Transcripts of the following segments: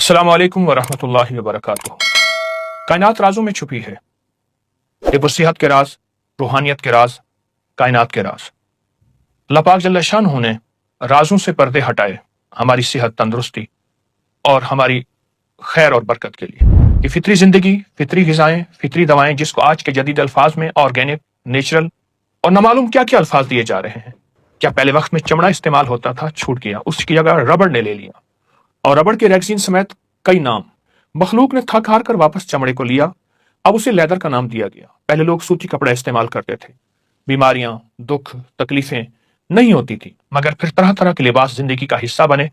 السلام علیکم ورحمۃ اللہ وبرکاتہ۔ کائنات رازوں میں چھپی ہے، ایک صحت کے راز، روحانیت کے راز، کائنات کے راز۔ اللہ پاک جل شانہ نے رازوں سے پردے ہٹائے ہماری صحت، تندرستی اور ہماری خیر اور برکت کے لیے۔ یہ فطری زندگی، فطری غذائیں، فطری دوائیں، جس کو آج کے جدید الفاظ میں آرگینک، نیچرل اور نہ معلوم کیا کیا الفاظ دیے جا رہے ہیں۔ کیا پہلے وقت میں چمڑا استعمال ہوتا تھا؟ چھوٹ گیا، اس کی جگہ ربڑ نے لے لیا، اور ربڑ کے ریگزین سمیت کئی نام۔ مخلوق نے تھک ہار کر واپس چمڑے کو لیا، اب اسے لیدر کا نام دیا گیا۔ پہلے لوگ سوتی کپڑا استعمال کرتے تھے، بیماریاں، دکھ، تکلیفیں نہیں ہوتی تھی، مگر پھر طرح طرح کے لباس زندگی کا حصہ بنے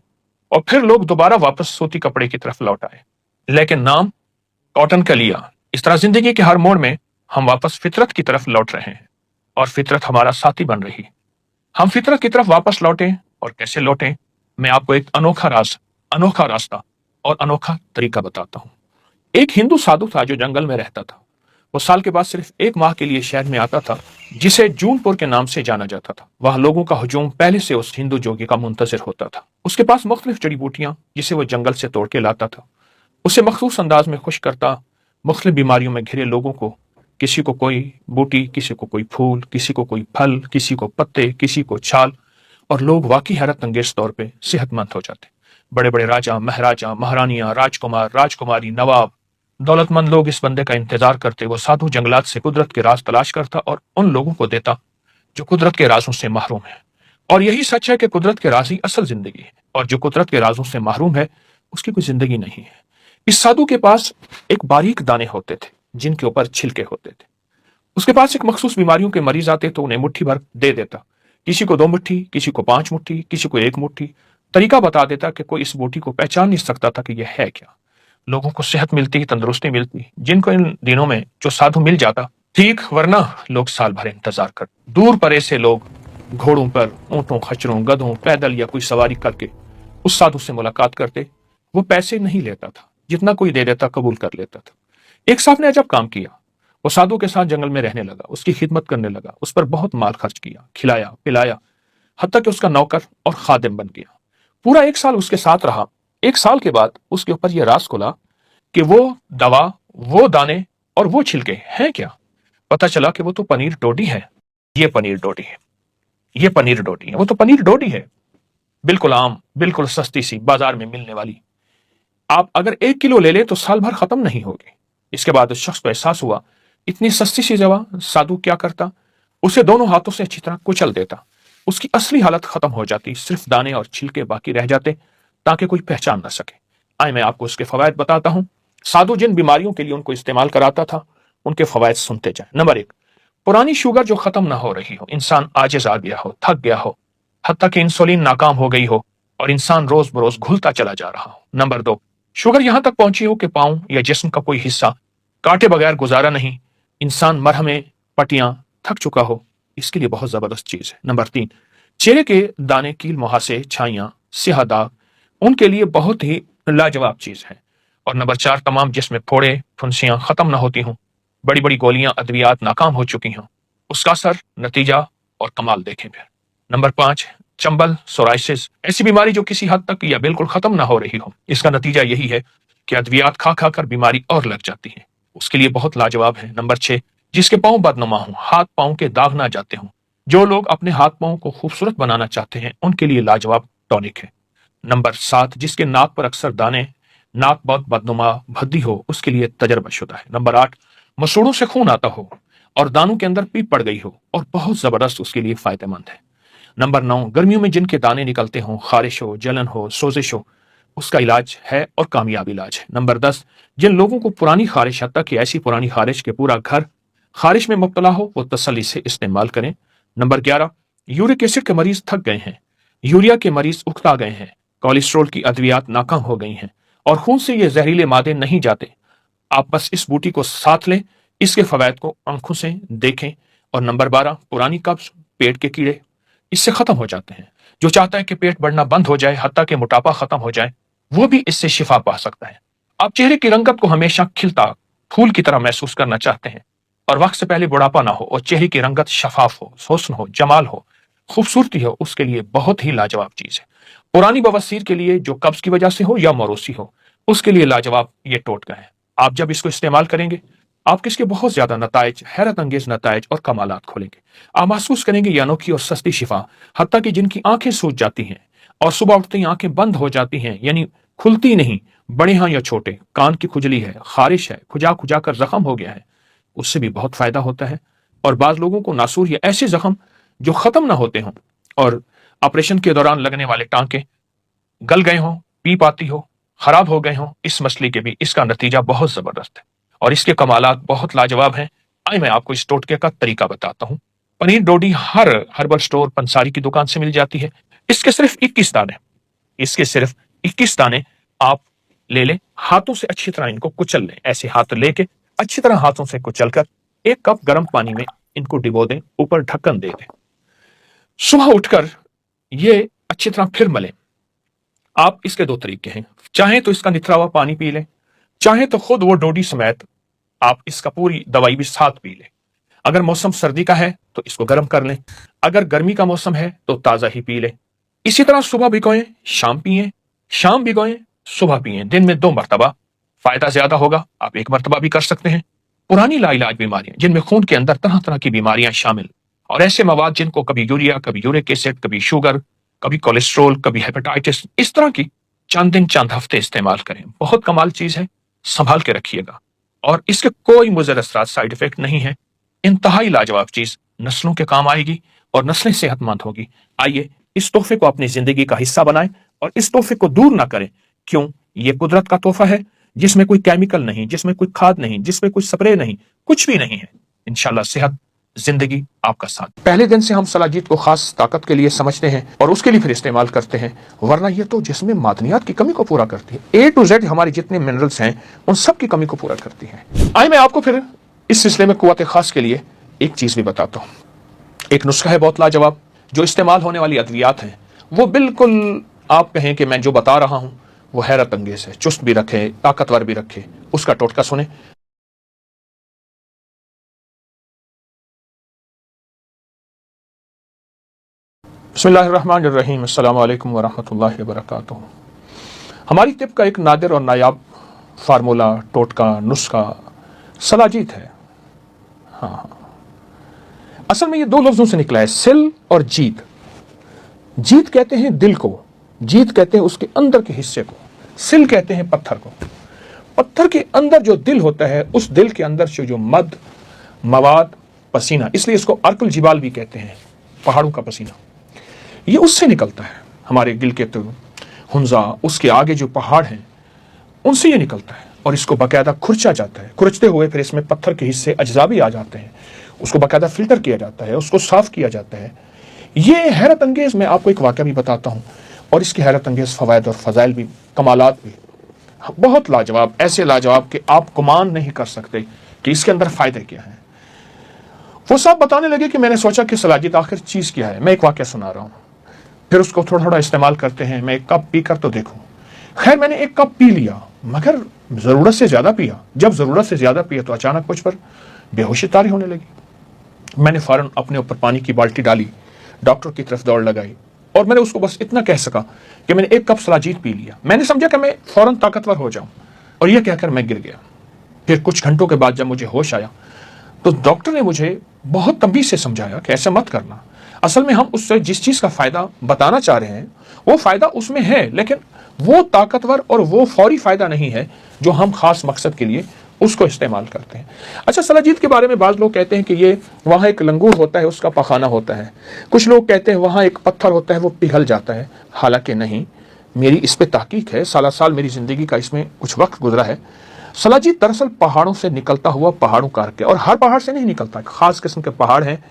اور پھر لوگ دوبارہ واپس سوتی کپڑے کی طرف لوٹ آئے، لیکن نام کاٹن کا لیا۔ اس طرح زندگی کے ہر موڑ میں ہم واپس فطرت کی طرف لوٹ رہے ہیں، اور فطرت ہمارا ساتھی بن رہی۔ ہم فطرت کی طرف واپس لوٹیں، اور کیسے لوٹیں، میں آپ کو ایک انوکھا راز، انوکھا راستہ اور انوکھا طریقہ بتاتا ہوں۔ ایک ہندو سادھو تھا جو جنگل میں رہتا تھا۔ وہ سال کے بعد صرف 1 ماہ کے لیے شہر میں آتا تھا، جسے جون پور کے نام سے جانا جاتا تھا۔ وہاں لوگوں کا ہجوم پہلے سے اس ہندو جوگی کا منتظر ہوتا تھا۔ اس کے پاس مختلف جڑی بوٹیاں جسے وہ جنگل سے توڑ کے لاتا تھا، اسے مخصوص انداز میں خوش کرتا، مختلف بیماریوں میں گھرے لوگوں کو، کسی کو کوئی بوٹی، کسی کو کوئی پھول، کسی کو کوئی پھل، کسی کو پتے، کسی کو چھال، اور لوگ واقعی حیرت انگیز طور پہ صحت مند ہو جاتے۔ بڑے بڑے راجا، مہاراجا، مہارانیاں، راجکمار، راجکماری، نواب، دولت مند لوگ اس بندے کا انتظار کرتے۔ وہ سادھو جنگلات سے قدرت کے راز تلاش کرتا اور ان لوگوں کو دیتا جو قدرت کے رازوں سے محروم ہے۔ اور یہی سچ ہے کہ قدرت کے راز ہی اصل زندگی ہے، اور جو قدرت کے رازوں سے محروم ہے اس کی کوئی زندگی نہیں ہے۔ اس سادھو کے پاس ایک باریک دانے ہوتے تھے جن کے اوپر چھلکے ہوتے تھے۔ اس کے پاس ایک مخصوص بیماریوں کے مریض آتے تو انہیں مٹھی بھر دے دیتا، کسی کو 2 مٹھی، کسی کو 5 مٹھی، کسی کو 1 مٹھی۔ طریقہ بتا دیتا کہ کوئی اس بوٹی کو پہچان نہیں سکتا تھا کہ یہ ہے کیا۔ لوگوں کو صحت ملتی، تندرستی ملتی، جن کو ان دنوں میں جو سادھو مل جاتا ٹھیک، ورنہ لوگ سال بھر انتظار کرتے۔ دور پرے سے لوگ گھوڑوں پر، اونٹوں، خچروں، گدھوں، پیدل یا کوئی سواری کر کے اس سادھو سے ملاقات کرتے۔ وہ پیسے نہیں لیتا تھا، جتنا کوئی دے دیتا قبول کر لیتا تھا۔ ایک صاحب نے عجب کام کیا، وہ سادھو کے ساتھ جنگل میں رہنے لگا، اس کی خدمت کرنے لگا، اس پر بہت مال خرچ کیا، کھلایا پلایا، حتیٰ کہ اس کا نوکر اور خادم بن گیا۔ پورا 1 سال اس کے ساتھ رہا۔ 1 سال کے بعد اس کے اوپر یہ راز کھلا کہ وہ دوا، وہ دانے اور وہ چھلکے ہیں کیا۔ پتہ چلا کہ وہ تو پنیر ڈوڈی ہے۔ یہ پنیر ڈوڈی ہے، یہ پنیر ڈوڈی ہے، وہ تو پنیر ڈوڈی ہے، بالکل عام، بالکل سستی سی بازار میں ملنے والی۔ آپ اگر 1 کلو لے لیں تو سال بھر ختم نہیں ہوگی۔ اس کے بعد اس شخص کو احساس ہوا اتنی سستی سی دوا سادھو کیا کرتا، اسے دونوں ہاتھوں سے اچھی طرح کچل دیتا، اس کی اصلی حالت ختم ہو جاتی، صرف دانے اور چھلکے باقی رہ جاتے تاکہ کوئی پہچان نہ سکے۔ آئے میں آپ کو اس کے فوائد بتاتا ہوں۔ سادھو جن بیماریوں کے لیے ان کو استعمال کراتا تھا ان کے فوائد سنتے جائیں۔ نمبر 1، پرانی شوگر جو ختم نہ ہو رہی ہو، انسان عاجز آ گیا ہو، تھک گیا ہو، حتیٰ کہ انسولین ناکام ہو گئی ہو اور انسان روز بروز گھلتا چلا جا رہا ہو۔ نمبر 2، شوگر یہاں تک پہنچی ہو کہ پاؤں یا جسم کا کوئی حصہ کاٹے بغیر گزارا نہیں، انسان مرہمیں، پٹیاں تھک چکا ہو، اس کے لیے بہت زبردست چیز ہے۔ نمبر 3، چہرے کے دانے، کیل، مہاسے، چھائیاں، سیاہ داغ، ان کے لیے بہت ہی لاجواب چیز ہے۔ اور نمبر 4، تمام جسم میں پھوڑے، پھنسیاں ختم نہ ہوتی ہوں، بڑی بڑی گولیاں، ادویات ناکام ہو چکی ہوں، اس کا اثر، نتیجہ اور کمال دیکھیں پھر۔ نمبر 5، چمبل، سورائسس، ایسی بیماری جو کسی حد تک یا بالکل ختم نہ ہو رہی ہو، اس کا نتیجہ یہی ہے کہ ادویات کھا کھا کر بیماری اور لگ جاتی ہے، اس کے لیے بہت لاجواب ہے۔ نمبر 6، جس کے پاؤں بدنما ہوں، ہاتھ پاؤں کے داغ نہ جاتے ہوں، جو لوگ اپنے ہاتھ پاؤں کو خوبصورت بنانا چاہتے ہیں ان کے لیے لاجواب ٹونک ہے۔ نمبر 7، جس کے ناک پر اکثر دانے، ناک بہت بدنما، بھدی ہو، اس کے لیے تجربہ شدہ ہے۔ نمبر 8، مسوڑوں سے خون آتا ہو اور دانوں کے اندر پیپ پڑ گئی ہو اور بہت زبردست، اس کے لیے فائدہ مند ہے۔ نمبر 9، گرمیوں میں جن کے دانے نکلتے ہوں، خارش ہو، جلن ہو، سوزش ہو، اس کا علاج ہے اور کامیاب علاج ہے۔ نمبر 10، جن لوگوں کو پرانی خارش، حتیٰ کہ ایسی پرانی خارش کہ پورا گھر خارش میں مبتلا ہو، وہ تسلی سے استعمال کریں۔ نمبر 11، یورک ایسڈ کے مریض تھک گئے ہیں، یوریا کے مریض اکتا گئے ہیں، کولیسٹرول کی ادویات ناکام ہو گئی ہیں اور خون سے یہ زہریلے مادے نہیں جاتے، آپ بس اس بوٹی کو ساتھ لیں، اس کے فوائد کو آنکھوں سے دیکھیں۔ اور نمبر 12، پرانی قبض، پیٹ کے کیڑے، اس سے ختم ہو جاتے ہیں۔ جو چاہتا ہے کہ پیٹ بڑھنا بند ہو جائے، حتیٰ کہ موٹاپا ختم ہو جائے، وہ بھی اس سے شفا پا سکتا ہے۔ آپ چہرے کی رنگت کو ہمیشہ کھلتا پھول کی طرح محسوس کرنا چاہتے ہیں اور وقت سے پہلے بڑھاپا نہ ہو اور چہرے کی رنگت شفاف ہو، حسن ہو، جمال ہو، خوبصورتی ہو، اس کے لیے بہت ہی لاجواب چیز ہے۔ پرانی بواسیر کے لیے جو قبض کی وجہ سے ہو یا موروثی ہو، उसके लिए लाजवाब ये टोटका है। आप जब इसको इस्तेमाल करेंगे, आपके इसके बहुत ज्यादा नताइज, हैरत अंगेज नताइज और कमालात खोलेंगे। आप महसूस करेंगे ये अनोखी और सस्ती शिफा, हत्ता कि जिनकी आंखें सूज जाती हैं और सुबह उठते ही आंखें बंद हो जाती हैं, यानी खुलती नहीं, बड़े हाँ या छोटे, कान की खुजली है, खारिश है, खुजा खुजा कर जख्म हो गया है, उससे भी बहुत फायदा होता है। और बाज लोगों को नासूर या ऐसे जख्म जो खत्म ना होते हों और ऑपरेशन के दौरान लगने वाले टांके गल गए हों, पीप आती हो, खराब हो गए हों, इस मसले के भी इसका नतीजा बहुत जबरदस्त है और इसके कमालात बहुत लाजवाब हैं। आइए मैं आपको इस टोटके का तरीका बताता हूँ। पनीर डोडी हर हर्बल स्टोर पंसारी की दुकान से मिल जाती है। इसके सिर्फ 21 दाने, इसके सिर्फ 21 दाने आप ले लें। हाथों से अच्छी तरह इनको कुचल लें। ऐसे हाथ लेके अच्छी तरह हाथों से कुचलकर 1 कप गर्म पानी में इनको डिबो दें, ऊपर ढक्कन दे दें। सुबह उठकर ये अच्छी तरह फिर मलें। आप इसके 2 तरीके हैं, चाहे तो इसका निथरा हुआ पानी पी लें, चाहे तो खुद वो डोडी समेत आप इसका पूरी दवाई भी साथ पी लें। अगर मौसम सर्दी का है तो इसको गर्म कर लें, अगर गर्मी का मौसम है तो ताजा ही पी लें। इसी तरह सुबह भिगोएं, शाम पिएं, शाम भिगोएं, सुबह पिएं। दिन में 2 मरतबा। फायदा ज्यादा होगा, आप 1 मरतबा भी कर सकते हैं। पुरानी लाइलाज बीमारियां जिनमें खून के अंदर तरह तरह की बीमारियां शामिल और ऐसे मवाद जिनको कभी यूरिया, कभी यूरिक एसिड, कभी शुगर, कभी कोलेस्ट्रोल, कभी हेपेटाइटिस, इस तरह की चंद दिन चंद हफ्ते इस्तेमाल करें। बहुत कमाल चीज है, संभाल के रखिएगा और इसके कोई मुज़र असरात, साइड इफेक्ट नहीं है। इंतहाई लाजवाब चीज, नस्लों के काम आएगी और नस्लें सेहतमंद होगी। आइए इस तोहफे को अपनी जिंदगी का हिस्सा बनाएं और इस तोहफे को दूर ना करें। क्यों? ये कुदरत का तोहफा है जिसमें कोई केमिकल नहीं, जिसमें कोई खाद नहीं, जिसमें कोई स्प्रे नहीं, कुछ भी नहीं है। इंशाल्लाह सेहत, जिंदगी आपका साथ। पहले दिन से हम सलाजीत को खास ताकत के लिए समझते हैं और उसके लिए फिर इस्तेमाल करते हैं, वरना ये तो जिसमें मादनियात की कमी को पूरा करती है। A to Z हमारी जितने मिनरल्स हैं उन सब की कमी को पूरा करती है। आइए मैं आपको फिर इस सिलसिले में कुव्वत खास के लिए एक चीज भी बताता हूँ। एक नुस्खा है बहुत लाजवाब, जो इस्तेमाल होने वाली अद्वियात हैं वो बिल्कुल आप कहें कि मैं जो बता रहा हूँ वो हैरत अंगेज है, चुस्त भी रखे, ताकतवर भी रखे। उसका टोटका सुने। बिस्मिल्लाहिर्रहमानिर्रहीम, अस्सलामु अलैकुम वरहमतुल्लाहि वबरकातुहू। हमारी तिब का एक नादिर और नायाब फार्मूला, टोटका, नुस्खा सलाजीत है। हाँ, असल में ये 2 लफ्जों से निकला है, सिल और जीत। जीत कहते हैं दिल को, जीत कहते हैं उसके अंदर के हिस्से को, सिल कहते हैं पत्थर को। पत्थर के अंदर जो दिल होता है, उस दिल के अंदर से जो मद, मवाद, पसीना, इसलिए इसको अर्कुल जिबाल भी कहते हैं, पहाड़ों का पसीना, ये उससे निकलता है। हमारे दिल के तो हुंजा, उसके आगे जो पहाड़ हैं उनसे ये निकलता है और इसको बाकायदा खुरचा जाता है। खुरचते हुए फिर इसमें पत्थर के हिस्से, अज्जा भी आ जाते हैं, उसको बाकायदा फिल्टर किया जाता है, उसको साफ किया जाता है। ये हैरत अंगेज, मैं आपको एक वाक़या भी बताता हूँ और इसकी हैरत अंगेज फ़वाइद और फ़ज़ाइल भी, कमालात भी बहुत लाजवाब, ऐसे लाजवाब कि आप गुमान नहीं कर सकते कि इसके अंदर फ़ायदे क्या हैं। वो सब बताने लगे कि मैंने सोचा कि सलाजीत आखिर चीज़ क्या है। मैं एक वाक़या सुना रहा हूँ, फिर उसको थोड़ा थोड़ा इस्तेमाल करते हैं। मैं 1 कप पी कर तो देखूँ। खैर मैंने 1 कप पी लिया, मगर ज़रूरत से ज़्यादा पिया। जब ज़रूरत से ज़्यादा पिया तो अचानक मुझ पर बेहोशी तारी होने लगी। मैंने फ़ौरन अपने ऊपर पानी की बाल्टी डाली, डॉक्टर की तरफ दौड़ लगाई और मैंने उसको बस इतना कह सका कि मैंने 1 कप सलाजीत पी लिया। मैंने समझा कि मैं फ़ौरन ताकतवर हो जाऊँ और यह कहकर मैं गिर गया। फिर कुछ घंटों के बाद जब मुझे होश आया तो डॉक्टर ने मुझे बहुत तमीज़ से समझाया कि ऐसा मत करना। असल में हम उससे जिस चीज़ का फ़ायदा बताना चाह रहे हैं वो फ़ायदा उसमें है, लेकिन वो ताकतवर और वो फौरी फ़ायदा नहीं है जो हम ख़ास मकसद के लिए उसको इस्तेमाल करते हैं। अच्छा, सलाजीत के बारे में बाज़ लोग कहते हैं कि ये वहाँ एक लंगूर होता है, उसका पखाना होता है। कुछ लोग कहते हैं वहाँ एक पत्थर होता है, वो पिघल जाता है। हालांकि नहीं, मेरी इस पर तहकीक है, साल साल मेरी ज़िंदगी का इसमें कुछ वक्त गुजरा है। सलाजीत दरअसल पहाड़ों से निकलता हुआ, पहाड़ों का के, और हर पहाड़ से नहीं निकलता, ख़ास किस्म के पहाड़ हैं,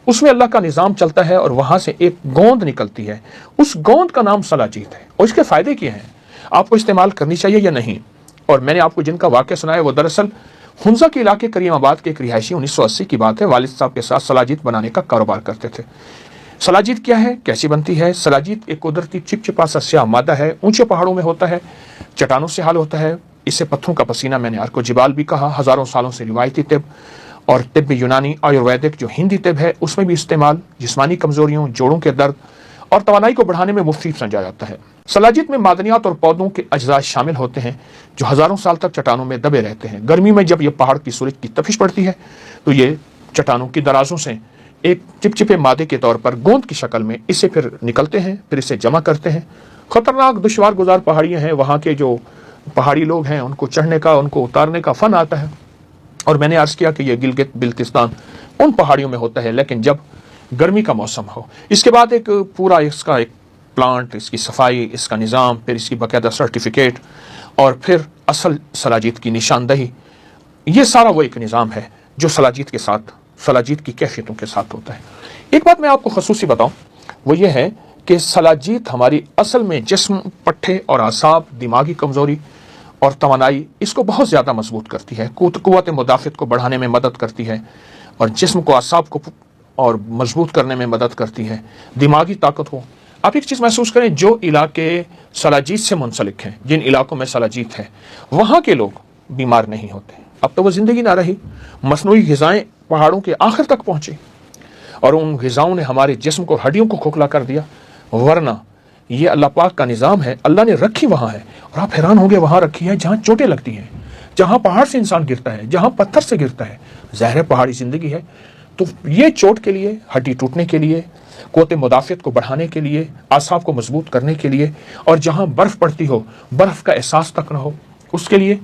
उसमें अल्लाह का निज़ाम चलता है और वहाँ से एक गोंद निकलती है। उस गोंद का नाम सलाजीत है और इसके फ़ायदे क्या हैं, आपको इस्तेमाल करनी चाहिए या नहीं। और मैंने आपको जिनका वाक़या सुनाया वो दरअसल हुंजा के इलाके करीमाबाद के एक रिहायशी, 1980 की बात है, वालिद साहब के साथ सलाजीत बनाने का कारोबार करते थे। सलाजीत क्या है, कैसी बनती है? सलाजीत एक कुदरती चिपचिपा सा स्याह मादा है, ऊंचे पहाड़ों में होता है, चट्टानों से हाल होता है। इसे पत्थरों का पसीना मैंने अर्को जिबाल भी कहा। हज़ारों सालों से रिवायती तिब और तिब यूनानी, आयुर्वेदिक जो हिंदी तिब है उसमें भी इस्तेमाल, जिस्मानी कमजोरियों, जोड़ों के दर्द और तवानाई को बढ़ाने में मुफीद समझा जाता है। सलाजीत में मादनियात और पौधों के अज्जा शामिल होते हैं जो हजारों साल तक चट्टानों में दबे रहते हैं। गर्मी में जब ये पहाड़ की सूरज की तपिश पड़ती है तो ये चट्टानों की दराजों से एक चिपचिपे मादे के तौर पर गोंद की शक्ल में इसे फिर निकलते हैं, फिर इसे जमा करते हैं। खतरनाक दुश्वार गुजार पहाड़ियाँ हैं, वहाँ के जो पहाड़ी लोग हैं उनको चढ़ने का, उनको उतारने का फन आता है। और मैंने अर्ज किया कि ये गिलगित बिल्तिस्तान उन पहाड़ियों में होता है, लेकिन जब गर्मी का मौसम हो। इसके बाद एक पूरा इसका एक प्लांट, इसकी सफाई, इसका निज़ाम, फिर इसकी बाकायदा सर्टिफिकेट और फिर असल सलाजीत की निशानदही, ये सारा वो एक निज़ाम है जो सलाजीत के साथ, सलाजीत की कैफियतों के साथ होता है। एक बात मैं आपको खसूसी बताऊं, वो ये है कि सलाजीत हमारी असल में जिस्म, पट्ठे और आसाब, दिमागी कमज़ोरी और तवानाई इसको बहुत ज़्यादा मजबूत करती है, कुव्वत मुदाफ़त को बढ़ाने में मदद करती है और जिस्म को, आसाब को और मजबूत करने में मदद करती है। दिमागी ताकत हो। आप एक चीज़ महसूस करें, जो इलाके सलाजीत से मुंसलिक हैं, जिन इलाकों में सलाजीत है, वहाँ के लोग बीमार नहीं होते। अब तो वो ज़िंदगी ना रही, मसनूई ग़िज़ाएँ पहाड़ों के आखिर तक पहुँची और उन ग़िज़ाओं ने हमारे जिस्म को, हड्डियों को खोखला कर दिया। वरना ये अल्लाह पाक का निज़ाम है, अल्लाह ने रखी वहाँ है। और आप हैरान होंगे, वहाँ रखी है जहाँ चोटें लगती हैं, जहाँ पहाड़ से इंसान गिरता है, जहाँ पत्थर से गिरता है। ज़ाहिर है पहाड़ी ज़िंदगी है, तो ये चोट के लिए, हड्डी टूटने के लिए, क़ुव्वत मुदाफ़त को बढ़ाने के लिए, आसाब को मजबूत करने के लिए, और जहाँ बर्फ़ पड़ती हो, बर्फ़ का एहसास तक न हो, उसके लिए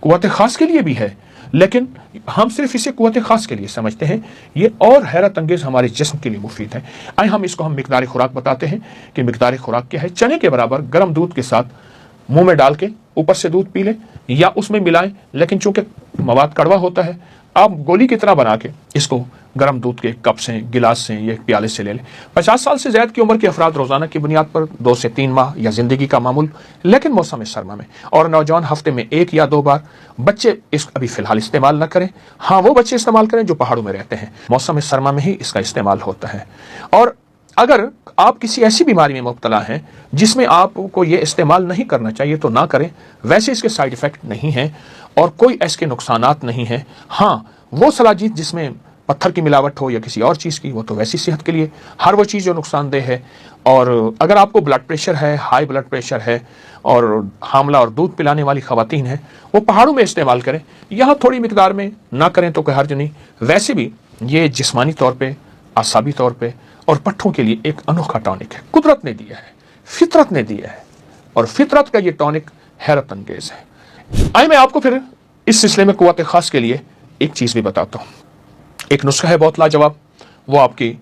क़ुव्वत ख़ास के लिए भी है। लेकिन हम सिर्फ इसे क़ुव्वत ख़ास के लिए समझते हैं, ये और हैरत अंगेज़ हमारे जिस्म के लिए मुफीद है। आए हम इसको मिक़दार खुराक बताते हैं कि मिक़दार खुराक क्या है। चने के बराबर गर्म दूध के साथ मुंह में डाल के ऊपर से दूध पी लें या उसमें मिलाएं, लेकिन चूंकि मवाद कड़वा होता है, आप गोली की तरह बना के इसको गर्म दूध के कप से, गिलास से या प्याले से ले लें। 50 साल से ज़्यादा की उम्र के अफराद रोज़ाना की बुनियाद पर 2 से 3 माह या ज़िंदगी का मामूल, लेकिन मौसम सरमा में, और नौजवान हफ्ते में 1 या 2 बार। बच्चे इस अभी फ़िलहाल इस्तेमाल न करें। हाँ, वो बच्चे इस्तेमाल करें जो पहाड़ों में रहते हैं, मौसम सरमा में ही इसका इस्तेमाल होता है। और अगर आप किसी ऐसी बीमारी में मुब्तला हैं जिसमें आपको ये इस्तेमाल नहीं करना चाहिए तो ना करें। वैसे इसके साइड इफ़ेक्ट नहीं हैं और कोई ऐसे नुकसानात नहीं हैं। हाँ, वो सलाजीत जिसमें पत्थर की मिलावट हो या किसी और चीज़ की, वो तो वैसी सेहत के लिए हर वो चीज़ जो नुकसानदेह है। और अगर आपको ब्लड प्रेशर है, हाई ब्लड प्रेशर है और हामला और दूध पिलाने वाली ख़वातीन हैं, वो पहाड़ों में इस्तेमाल करें। यहाँ थोड़ी मिकदार में ना करें तो कोई हर्ज नहीं। वैसे भी ये जिस्मानी तौर पर, आसाबी तौर पर और पट्ठों के लिए एक अनोखा टॉनिक है, कुदरत ने दिया है, फितरत ने दिया है, और फितरत का ये टॉनिक हैरत अंगेज़ है। आइए मैं आपको फिर इस सिलसिले में क़ुव्वत ख़ास के लिए एक चीज़ भी बताता हूँ। एक नुस्खा है बहुत लाजवाब, वो आपकी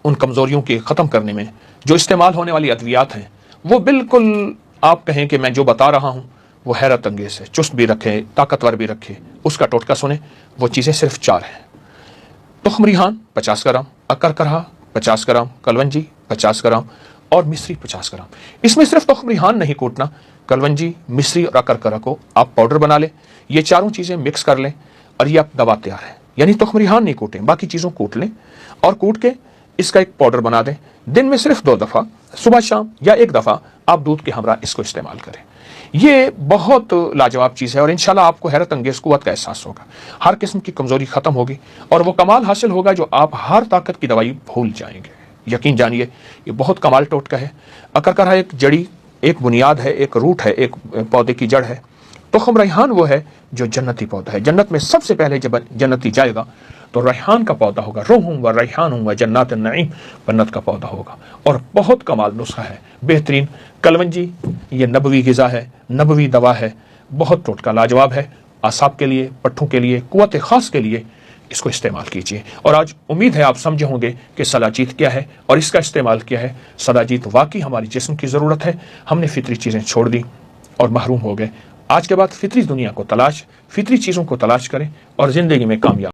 उन कमज़ोरियों के ख़त्म करने में जो इस्तेमाल होने वाली अद्वियात हैं, वो बिल्कुल आप कहें कि मैं जो बता रहा हूँ वो हैरत अंगेज़ है, चुस्त भी रखे, ताकतवर भी रखे। उसका टोटका सुने। वो चीज़ें सिर्फ 4 हैं। तुख्म रिहान 50 ग्राम, अकर करहा 50 ग्राम, कलवंजी 50 ग्राम और मिश्री 50 ग्राम। इसमें सिर्फ तुख्म रिहान नहीं कूटना, कलवंजी, मिश्री और अकर करहा को आप पाउडर बना लें। ये चारों चीज़ें मिक्स कर लें और ये आप दवा तैयार है। यानी तुख्म रिहान नहीं कूटें, बाकी चीज़ों कूट लें और कूट के इसका एक पाउडर बना दें। दिन में सिर्फ 2 दफ़ा, सुबह शाम, या 1 दफ़ा आप दूध के हमरा इसको इस्तेमाल करें। ये बहुत लाजवाब चीज़ है और इंशाल्लाह आपको हैरत अंगेज़ क़ुव्वत का एहसास होगा। हर किस्म की कमज़ोरी ख़त्म होगी और वो कमाल हासिल होगा जो आप हर ताकत की दवाई भूल जाएंगे। यकीन जानिए, ये बहुत कमाल टोटका है। अकर करहा एक जड़ी, एक बुनियाद है, एक रूट है, एक पौधे की जड़ है। तुख्म रेहान वो है जो जन्नती पौधा है। जन्नत में सबसे पहले जब जन्नती जाएगा तो रेहान का पौधा होगा। रूहुम व रेहान व जन्नत नईम, जन्नत का पौधा होगा। और बहुत कमाल नुस्खा है, बेहतरीन। कलवंजी ये नबवी ग़िज़ा है, नबवी दवा है, बहुत टोटका लाजवाब है। आसाब के लिए, पट्ठों के लिए, क़ुव्वत ख़ास के लिए इसको इस्तेमाल कीजिए। और आज उम्मीद है आप समझे होंगे कि सलाजीत क्या है और इसका इस्तेमाल क्या है। सलाजीत वाकई हमारी जिस्म की ज़रूरत है। हमने फितरी चीज़ें छोड़ दी और महरूम हो गए। आज के बाद फितरी दुनिया को तलाश, फितरी चीज़ों को तलाश करें और ज़िंदगी में कामयाब